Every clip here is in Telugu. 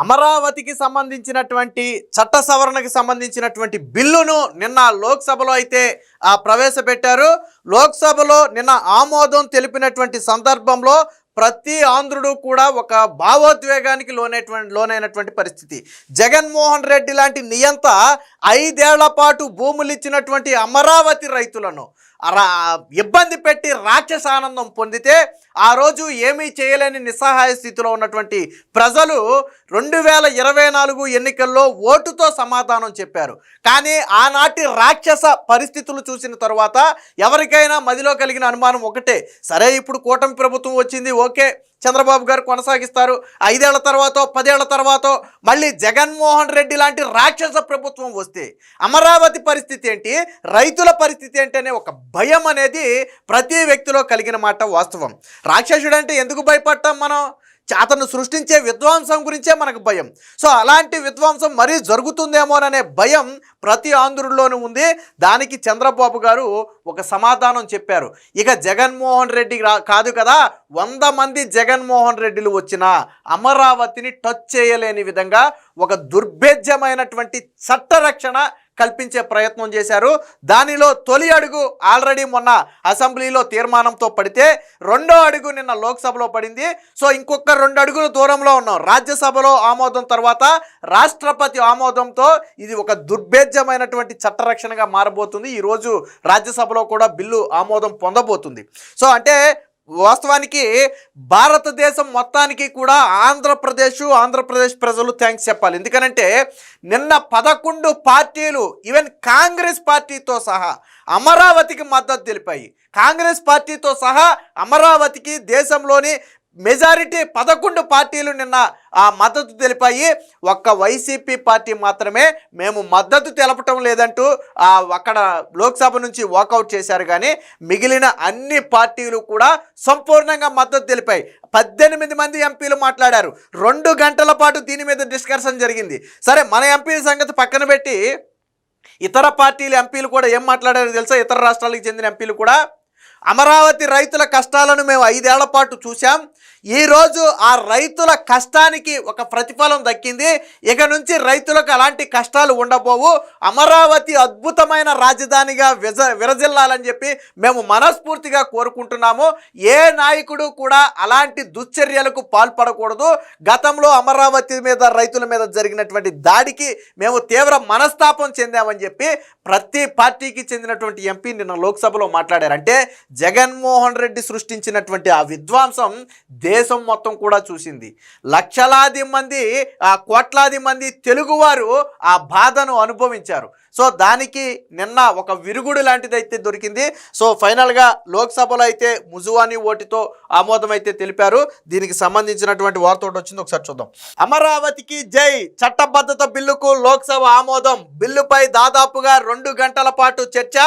అమరావతికి సంబంధించినటువంటి చట్ట సవరణకి సంబంధించినటువంటి బిల్లును నిన్న లోక్సభలో అయితే ప్రవేశపెట్టారు. లోక్సభలో నిన్న ఆమోదం తెలిపినటువంటి సందర్భంలో ప్రతి ఆంధ్రుడు కూడా ఒక భావోద్వేగానికి లోనైనటువంటి పరిస్థితి. జగన్మోహన్ రెడ్డి లాంటి నియంత 5 ఏళ్ల పాటు భూములు ఇచ్చినటువంటి అమరావతి రైతులను ఇబ్బంది పెట్టి రాక్షస ఆనందం పొందితే ఆ రోజు ఏమీ చేయలేని నిస్సహాయ స్థితిలో ఉన్నటువంటి ప్రజలు 2024 ఎన్నికల్లో ఓటుతో సమాధానం చెప్పారు. కానీ ఆనాటి రాక్షస పరిస్థితులు చూసిన తర్వాత ఎవరికైనా మదిలో కలిగిన అనుమానం ఒకటే, సరే ఇప్పుడు కూటమి ప్రభుత్వం వచ్చింది, ఓకే చంద్రబాబు గారు కొనసాగిస్తారు, 5 ఏళ్ల తర్వాత 10 ఏళ్ల తర్వాత మళ్ళీ జగన్మోహన్ రెడ్డి లాంటి రాక్షస ప్రభుత్వం వస్తే అమరావతి పరిస్థితి ఏంటి, రైతుల పరిస్థితి ఏంటి అనే ఒక భయం అనేది ప్రతి వ్యక్తిలో కలిగిన మాట వాస్తవం. రాక్షసుడు అంటే ఎందుకు భయపడతాం మనం? అతను సృష్టించే విధ్వంసం గురించే మనకు భయం. సో అలాంటి విధ్వంసం మరీ జరుగుతుందేమోననే భయం ప్రతి ఆంధ్రుల్లోనూ ఉంది. దానికి చంద్రబాబు గారు ఒక సమాధానం చెప్పారు. ఇక జగన్మోహన్ రెడ్డి కాదు కదా, 100 మంది జగన్మోహన్ రెడ్డిలు వచ్చినా అమరావతిని టచ్ చేయలేని విధంగా ఒక దుర్భేద్యమైనటువంటి చట్టరక్షణ కల్పించే ప్రయత్నం చేశారు. దానిలో తొలి అడుగు ఆల్రెడీ మొన్న అసెంబ్లీలో తీర్మానంతో పడితే రెండో అడుగు నిన్న లోక్సభలో పడింది. సో ఇంకొక 2 అడుగుల దూరంలో ఉన్నాం. రాజ్యసభలో ఆమోదం తర్వాత రాష్ట్రపతి ఆమోదంతో ఇది ఒక దుర్భేద్యమైనటువంటి చట్టరక్షణగా మారబోతుంది. ఈరోజు రాజ్యసభలో కూడా బిల్లు ఆమోదం పొందబోతుంది. సో అంటే వాస్తవానికి భారతదేశం మొత్తానికి కూడా ఆంధ్రప్రదేశ్ ప్రజలు థ్యాంక్స్ చెప్పాలి. ఎందుకనంటే నిన్న 11 పార్టీలు ఈవెన్ కాంగ్రెస్ పార్టీతో సహా అమరావతికి మద్దతు తెలిపాయి. కాంగ్రెస్ పార్టీతో సహా అమరావతికి దేశంలోని మెజారిటీ 11 పార్టీలు నిన్న మద్దతు తెలిపాయి. ఒక్క వైసీపీ పార్టీ మాత్రమే మేము మద్దతు తెలపటం లేదంటూ అక్కడ లోక్సభ నుంచి వాకౌట్ చేశారు. కానీ మిగిలిన అన్ని పార్టీలు కూడా సంపూర్ణంగా మద్దతు తెలిపాయి. 18 మంది ఎంపీలు మాట్లాడారు. 2 గంటల పాటు దీని మీద డిస్కషన్ జరిగింది. సరే మన ఎంపీల సంగతి పక్కన పెట్టి ఇతర పార్టీల ఎంపీలు కూడా ఏం మాట్లాడారో తెలుసా? ఇతర రాష్ట్రాలకు చెందిన ఎంపీలు కూడా అమరావతి రైతుల కష్టాలను మేము 5 ఏళ్ల పాటు చూసాం. ఈరోజు ఆ రైతుల కష్టానికి ఒక ప్రతిఫలం దక్కింది. ఇక నుంచి రైతులకు అలాంటి కష్టాలు ఉండబోవు. అమరావతి అద్భుతమైన రాజధానిగా విరజిల్లాలని చెప్పి మేము మనస్ఫూర్తిగా కోరుకుంటున్నాము. ఏ నాయకుడు కూడా అలాంటి దుశ్చర్యలకు పాల్పడకూడదు. గతంలో అమరావతి మీద రైతుల మీద జరిగినటువంటి దాడికి మేము తీవ్ర మనస్తాపం చెందామని చెప్పి ప్రతి పార్టీకి చెందినటువంటి ఎంపీ నిన్న లోక్సభలో మాట్లాడారు. అంటే జగన్మోహన్ రెడ్డి సృష్టించినటువంటి ఆ విధ్వంసం దేశం మొత్తం కూడా చూసింది. లక్షలాది మంది కోట్లాది మంది తెలుగువారు ఆ బాధను అనుభవించారు. సో దానికి నిన్న ఒక విరుగుడు లాంటిది అయితే దొరికింది. సో ఫైనల్గా లోక్సభలో అయితే ముజువాని ఓటుతో ఆమోదం అయితే తెలిపారు. దీనికి సంబంధించినటువంటి వార్త ఒకటి వచ్చింది, ఒకసారి చూద్దాం. అమరావతికి జై, చట్టబద్ధత బిల్లుకు లోక్సభ ఆమోదం. బిల్లుపై దాదాపుగా 2 గంటల పాటు చర్చ,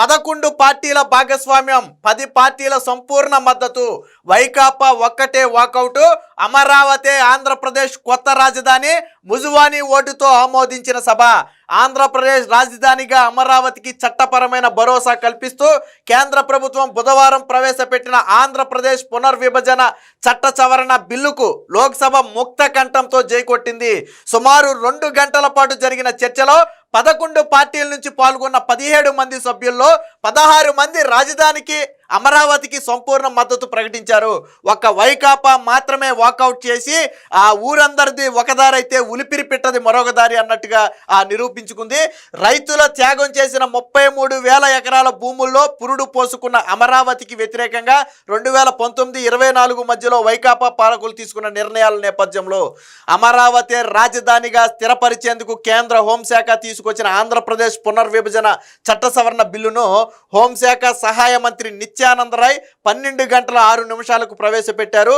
11 పార్టీల భాగస్వామ్యం, 10 పార్టీల సంపూర్ణ మద్దతు. వైకాపా ఒక్కటే వాకౌట్. అమరావతి ఆంధ్రప్రదేశ్ కొత్త రాజధాని, ముజువాని ఓటుతో ఆమోదించిన సభ. ఆంధ్రప్రదేశ్ రాజధానిగా అమరావతికి చట్టపరమైన భరోసా కల్పిస్తూ కేంద్ర ప్రభుత్వం బుధవారం ప్రవేశపెట్టిన ఆంధ్రప్రదేశ్ పునర్విభజన చట్ట సవరణ బిల్లుకు లోక్సభ ముక్త కంఠంతో జైకొట్టింది. సుమారు 2 గంటల పాటు జరిగిన చర్చలో 11 పార్టీల నుంచి పాల్గొన్న 17 మంది సభ్యుల్లో 16 మంది రాజధానికి అమరావతికి సంపూర్ణ మద్దతు ప్రకటించారు. ఒక్క వైకాపా మాత్రమే వాకౌట్ చేసి ఆ ఊరందరిది ఒకదారి అయితే ఉలిపిరి పెట్టది మరొక దారి అన్నట్టుగా నిరూపించుకుంది. రైతుల త్యాగం చేసిన 33,000 ఎకరాల భూముల్లో పురుడు పోసుకున్న అమరావతికి వ్యతిరేకంగా 2019-24 మధ్యలో వైకాపా పాలకులు తీసుకున్న నిర్ణయాల నేపథ్యంలో అమరావతి రాజధానిగా స్థిరపరిచేందుకు కేంద్ర హోంశాఖ తీసుకొచ్చిన ఆంధ్రప్రదేశ్ పునర్విభజన చట్ట సవరణ బిల్లును హోంశాఖ సహాయ మంత్రి నిత్యానంద రాయ్ 12 గంటల 6 నిమిషాలకు ప్రవేశపెట్టారు.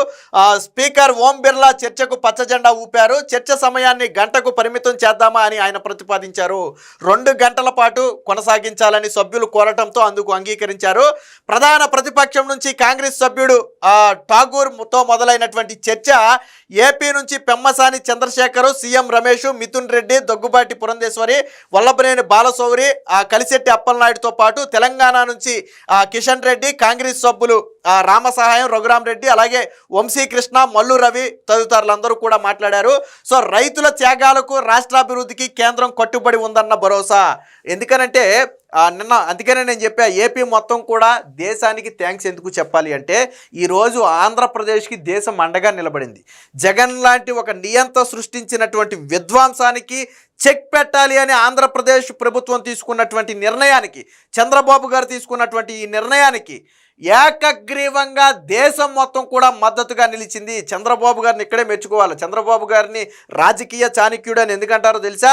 స్పీకర్ ఓం బిర్లా చర్చకు పచ్చజెండా ఊపారు. చర్చ సమయాన్ని గంటకు పరిమితం చేద్దామా అని ఆయన ప్రతిపాదించారు. 2 గంటల పాటు కొనసాగించాలని సభ్యులు కోరటంతో అందుకు అంగీకరించారు. ప్రధాన ప్రతిపక్షం నుంచి కాంగ్రెస్ సభ్యుడు ఠాగూర్తో మొదలైనటువంటి చర్చ ఏపీ నుంచి పెమ్మసాని చంద్రశేఖర్, సీఎం రమేష్, మిథున్ రెడ్డి, దగ్గుబాటి పురంధేశ్వరి, వల్లభనేని బాలశౌరి, కలిశెట్టి అప్పలనాయుడుతో పాటు తెలంగాణ నుంచి కిషన్ రెడ్డి, రెడ్డి, కాంగ్రెస్ సభ్యులు రామసహాయం, రఘురామ్ రెడ్డి, అలాగే వంశీకృష్ణ, మల్లు రవి తదితరులందరూ కూడా మాట్లాడారు. సో రైతుల త్యాగాలకు రాష్ట్రాభివృద్ధికి కేంద్రం కట్టుబడి ఉందన్న భరోసా. ఎందుకనంటే అందుకనే నేను చెప్పా, ఏపీ మొత్తం కూడా దేశానికి థ్యాంక్స్ ఎందుకు చెప్పాలి అంటే ఈరోజు ఆంధ్రప్రదేశ్కి దేశం అండగా నిలబడింది. జగన్ లాంటి ఒక నియంత సృష్టించినటువంటి విధ్వంసానికి చెక్ పెట్టాలి అని ఆంధ్రప్రదేశ్ ప్రభుత్వం తీసుకున్నటువంటి నిర్ణయానికి, చంద్రబాబు గారు తీసుకున్నటువంటి ఈ నిర్ణయానికి ఏకగ్రీవంగా దేశం మొత్తం కూడా మద్దతుగా నిలిచింది. చంద్రబాబు గారిని ఇక్కడే మెచ్చుకోవాలి. చంద్రబాబు గారిని రాజకీయ చాణక్యుడు అని ఎందుకంటారో తెలుసా?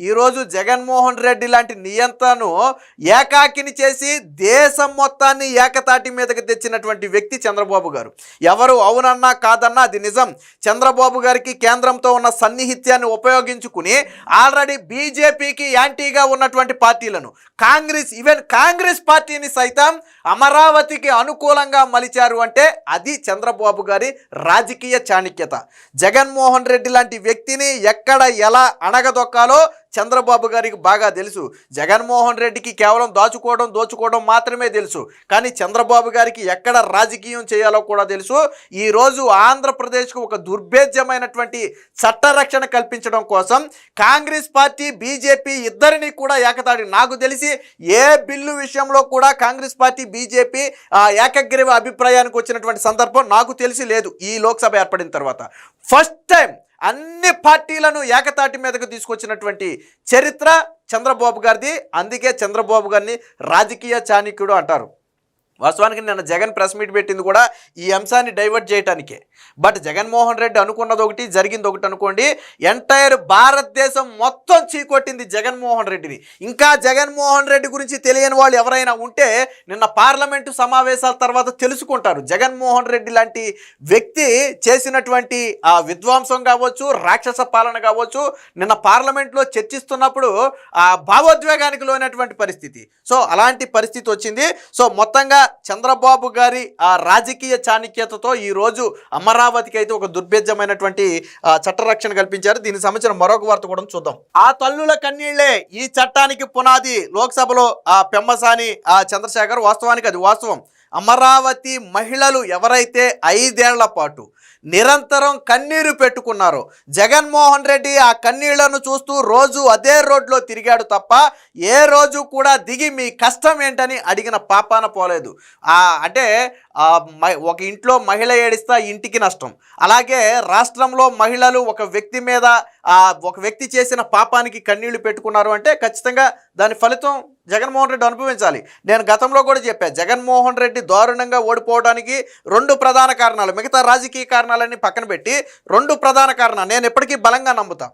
ఈరోజు జగన్మోహన్ రెడ్డి లాంటి నియంతను ఏకాకిని చేసి దేశం మొత్తాన్ని ఏకతాటి మీదకి తెచ్చినటువంటి వ్యక్తి చంద్రబాబు గారు. ఎవరు అవునన్నా కాదన్నా అది నిజం. చంద్రబాబు గారికి కేంద్రంతో ఉన్న సన్నిహిత్యాన్ని ఉపయోగించుకుని ఆల్రెడీ బీజేపీకి యాంటీగా ఉన్నటువంటి పార్టీలను, కాంగ్రెస్ పార్టీని సైతం అమరావతికి అనుకూలంగా మలిచారు అంటే అది చంద్రబాబు గారి రాజకీయ చాణక్యత. జగన్మోహన్ రెడ్డి లాంటి వ్యక్తిని ఎక్కడ ఎలా అణగదొక్కాలో చంద్రబాబు గారికి బాగా తెలుసు. జగన్మోహన్ రెడ్డికి కేవలం దోచుకోవడం మాత్రమే తెలుసు. కానీ చంద్రబాబు గారికి ఎక్కడ రాజకీయం చేయాలో కూడా తెలుసు. ఈరోజు ఆంధ్రప్రదేశ్కు ఒక దుర్భేద్యమైనటువంటి చట్టరక్షణ కల్పించడం కోసం కాంగ్రెస్ పార్టీ, బీజేపీ ఇద్దరిని కూడా ఏకతాటి, నాకు తెలిసి ఏ బిల్లు విషయంలో కూడా కాంగ్రెస్ పార్టీ, బీజేపీ ఏకగ్రీవ అభిప్రాయానికి వచ్చినటువంటి సందర్భం నాకు తెలిసి లేదు. ఈ లోక్సభ ఏర్పడిన తర్వాత ఫస్ట్ టైం అన్ని పార్టీలను ఏకతాటి మీదకు తీసుకొచ్చినటువంటి చరిత్ర చంద్రబాబు గారిది. అందుకే చంద్రబాబు గారిని రాజకీయ చాణక్యుడు అంటారు. వాస్తవానికి నిన్న జగన్ ప్రెస్ మీట్ పెట్టింది కూడా ఈ అంశాన్ని డైవర్ట్ చేయడానికే. బట్ జగన్మోహన్ రెడ్డి అనుకున్నది ఒకటి, జరిగింది ఒకటి అనుకోండి. ఎంటైర్ భారతదేశం మొత్తం చీకొట్టింది జగన్మోహన్ రెడ్డిని. ఇంకా జగన్మోహన్ రెడ్డి గురించి తెలియని వాళ్ళు ఎవరైనా ఉంటే నిన్న పార్లమెంటు సమావేశాల తర్వాత తెలుసుకుంటారు. జగన్మోహన్ రెడ్డి లాంటి వ్యక్తి చేసినటువంటి విధ్వంసం కావచ్చు, రాక్షస పాలన కావచ్చు, నిన్న పార్లమెంట్లో చర్చిస్తున్నప్పుడు భావోద్వేగానికి లోనటువంటి పరిస్థితి. సో అలాంటి పరిస్థితి వచ్చింది. సో మొత్తంగా చంద్రబాబు గారి రాజకీయ చాణక్యతతో ఈరోజు అమరావతికి అయితే ఒక దుర్భేద్యమైనటువంటి చట్టరక్షణ కల్పించారు. దీనికి సంబంధించిన మరొక వార్త కూడా చూద్దాం. ఆ తల్లుల కన్నీళ్లే ఈ చట్టానికి పునాది. లోక్సభలో పెమ్మసాని చంద్రశేఖర్. వాస్తవానికి అది వాస్తవం. అమరావతి మహిళలు ఎవరైతే 5 ఏళ్ల పాటు నిరంతరం కన్నీరు పెట్టుకున్నారో, జగన్మోహన్ రెడ్డి ఆ కన్నీళ్లను చూస్తూ రోజు అదే రోడ్లో తిరిగాడు తప్ప ఏ రోజు కూడా దిగి మీ కష్టం ఏంటని అడిగిన పాపాన పోలేదు. అంటే ఒక ఇంట్లో మహిళ ఏడిస్తే ఇంటికి నష్టం. అలాగే రాష్ట్రంలో మహిళలు ఒక వ్యక్తి చేసిన పాపానికి కన్నీళ్లు పెట్టుకున్నారు అంటే ఖచ్చితంగా దాని ఫలితం జగన్మోహన్ రెడ్డి అనుభవించాలి. నేను గతంలో కూడా చెప్పాను, జగన్మోహన్ రెడ్డి దారుణంగా ఓడిపోవడానికి 2 ప్రధాన కారణాలు, మిగతా రాజకీయ కారణాలన్నీ పక్కన పెట్టి 2 ప్రధాన కారణాలు నేను ఎప్పటికీ బలంగా నమ్ముతా.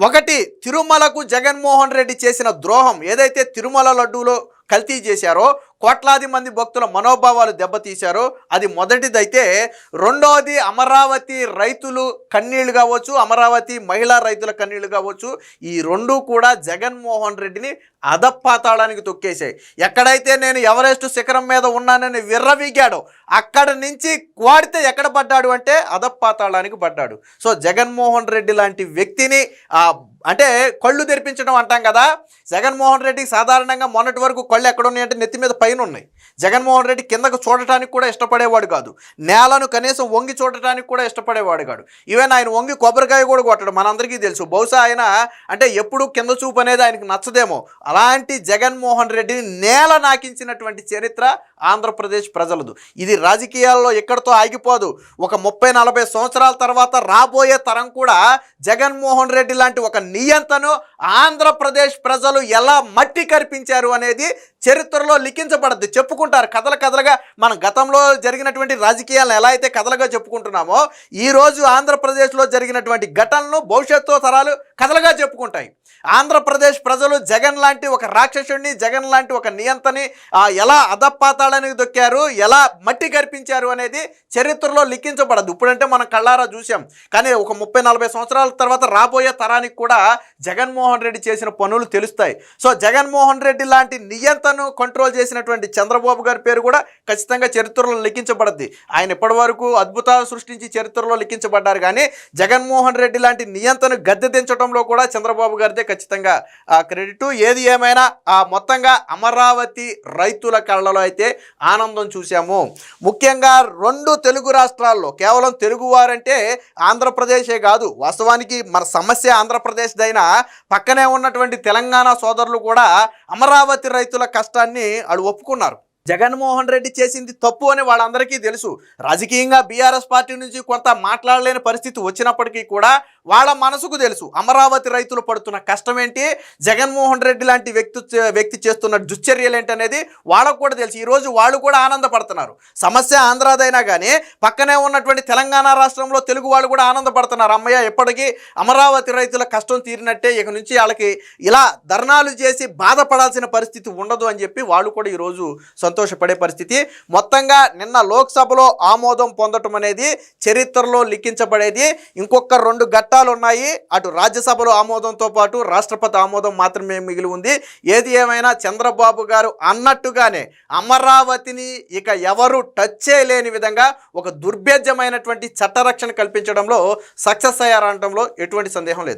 ఒకటి, తిరుమలకు జగన్మోహన్ రెడ్డి చేసిన ద్రోహం. ఏదైతే తిరుమల లడ్డూలో కల్తీ చేశారో, కోట్లాది మంది భక్తుల మనోభావాలు దెబ్బతీశారో అది మొదటిదైతే, రెండవది అమరావతి రైతులు కన్నీళ్లు కావచ్చు, అమరావతి మహిళా రైతుల కన్నీళ్లు కావచ్చు. ఈ 2 కూడా జగన్మోహన్ రెడ్డిని అధపాతాళానికి తొక్కేశాయి. ఎక్కడైతే నేను ఎవరెస్ట్ శిఖరం మీద ఉన్నానని విర్రవీగాడో అక్కడ నుంచి వాడితే ఎక్కడ పడ్డాడు అంటే అధపాతాళానికి పడ్డాడు. సో జగన్మోహన్ రెడ్డి లాంటి వ్యక్తిని అంటే కళ్ళు తెరిపించడం అంటాం కదా, జగన్మోహన్ రెడ్డికి సాధారణంగా మొన్నటి వరకు కళ్ళు ఎక్కడున్నాయంటే నెత్తి మీద పైన ఉన్నాయి. జగన్మోహన్ రెడ్డి కిందకు చూడటానికి కూడా ఇష్టపడేవాడు కాదు, నేలను కనీసం వంగి చూడటానికి కూడా ఇష్టపడేవాడు కాదు. ఈవెన్ ఆయన వంగి కొబ్బరికాయ కూడా కొట్టడు, మనందరికీ తెలుసు. బహుశా ఆయన అంటే ఎప్పుడు కింద చూపు అనేది ఆయనకు నచ్చదేమో. అలాంటి జగన్మోహన్ రెడ్డిని నేల నాకించినటువంటి చరిత్ర ఆంధ్రప్రదేశ్ ప్రజలదు. ఇది రాజకీయాల్లో ఎక్కడితో ఆగిపోదు. ఒక 30-40 సంవత్సరాల తర్వాత రాబోయే తరం కూడా జగన్మోహన్ రెడ్డి లాంటి ఒక నియంతను ఆంధ్రప్రదేశ్ ప్రజలు ఎలా మట్టి కరిపించారు అనేది చరిత్రలో లిఖించబడద్దు. చెప్పుకుంటారు కథలుగా. మన గతంలో జరిగినటువంటి రాజకీయాలను ఎలా అయితే కథలుగా చెప్పుకుంటున్నామో, ఈరోజు ఆంధ్రప్రదేశ్లో జరిగినటువంటి ఘటనలను భవిష్యత్తు తరాలు కథలుగా చెప్పుకుంటాయి. ఆంధ్రప్రదేశ్ ప్రజలు జగన్ లాంటి ఒక రాక్షసుడిని, జగన్ లాంటి ఒక నియంతని ఎలా అధపాతాళానికి దొక్కారు, ఎలా మట్టి కరిపించారు అనేది చరిత్రలో లిఖించబడదు. ఇప్పుడంటే మనం కళ్ళారా చూసాం, కానీ ఒక 30-40 సంవత్సరాల తర్వాత రాబోయే తరానికి కూడా జగన్మోహన్ రెడ్డి చేసిన పనులు తెలుస్తాయి. సో జగన్మోహన్ రెడ్డి లాంటి నియంతను కంట్రోల్ చేసినటువంటి చంద్రబాబు గారి పేరు కూడా ఖచ్చితంగా చరిత్రలో లిఖించబడద్ది. ఆయన ఇప్పటి వరకు అద్భుతాలు సృష్టించి చరిత్రలో లిఖించబడ్డారు, కానీ జగన్మోహన్ రెడ్డి లాంటి నియంతను గద్దె దించడంలో కూడా చంద్రబాబు గారిదే ఖచ్చితంగా క్రెడిట్. ఏది ఏమైనా మొత్తంగా అమరావతి రైతుల కళ్ళలో అయితే ఆనందం చూసాము. ముఖ్యంగా 2 తెలుగు రాష్ట్రాల్లో కేవలం తెలుగువారంటే ఆంధ్రప్రదేశే కాదు, వాస్తవానికి మన సమస్య ఆంధ్రప్రదేశ్దైనా పక్కనే ఉన్నటువంటి తెలంగాణ సోదరులు కూడా అమరావతి రైతుల కష్టాన్ని వాళ్ళు ఒప్పుకున్నారు. జగన్మోహన్ రెడ్డి చేసింది తప్పు అని వాళ్ళందరికీ తెలుసు. రాజకీయంగా బీఆర్ఎస్ పార్టీ నుంచి కొంత మాట్లాడలేని పరిస్థితి వచ్చినప్పటికీ కూడా వాళ్ళ మనసుకు తెలుసు అమరావతి రైతులు పడుతున్న కష్టం ఏంటి, జగన్మోహన్ రెడ్డి లాంటి వ్యక్తి చేస్తున్న దుశ్చర్యలు ఏంటి అనేది వాళ్ళకు కూడా తెలుసు. ఈరోజు వాళ్ళు కూడా ఆనందపడుతున్నారు. సమస్య ఆంధ్రాదైనా కానీ పక్కనే ఉన్నటువంటి తెలంగాణ రాష్ట్రంలో తెలుగు వాళ్ళు కూడా ఆనందపడుతున్నారు. అమ్మయ్య, ఎప్పటికీ అమరావతి రైతుల కష్టం తీరినట్టే, ఇక నుంచి వాళ్ళకి ఇలా ధర్నాలు చేసి బాధపడాల్సిన పరిస్థితి ఉండదు అని చెప్పి వాళ్ళు కూడా ఈరోజు సంతోషపడే పరిస్థితి. మొత్తంగా నిన్న లోక్సభలో ఆమోదం పొందటం అనేది చరిత్రలో లిఖించబడేది. ఇంకొక 2 ఘట్టాలు ఉన్నాయి. అటు రాజ్యసభలో ఆమోదంతో పాటు రాష్ట్రపతి ఆమోదం మాత్రమే మిగిలి ఉంది. ఏది ఏమైనా చంద్రబాబు గారు అన్నట్టుగానే అమరావతిని ఇక ఎవరు టచ్ చేయలేని విధంగా ఒక దుర్భేద్యమైనటువంటి చట్టరక్షణ కల్పించడంలో సక్సెస్ అయ్యారనడంలో ఎటువంటి సందేహం లేదు.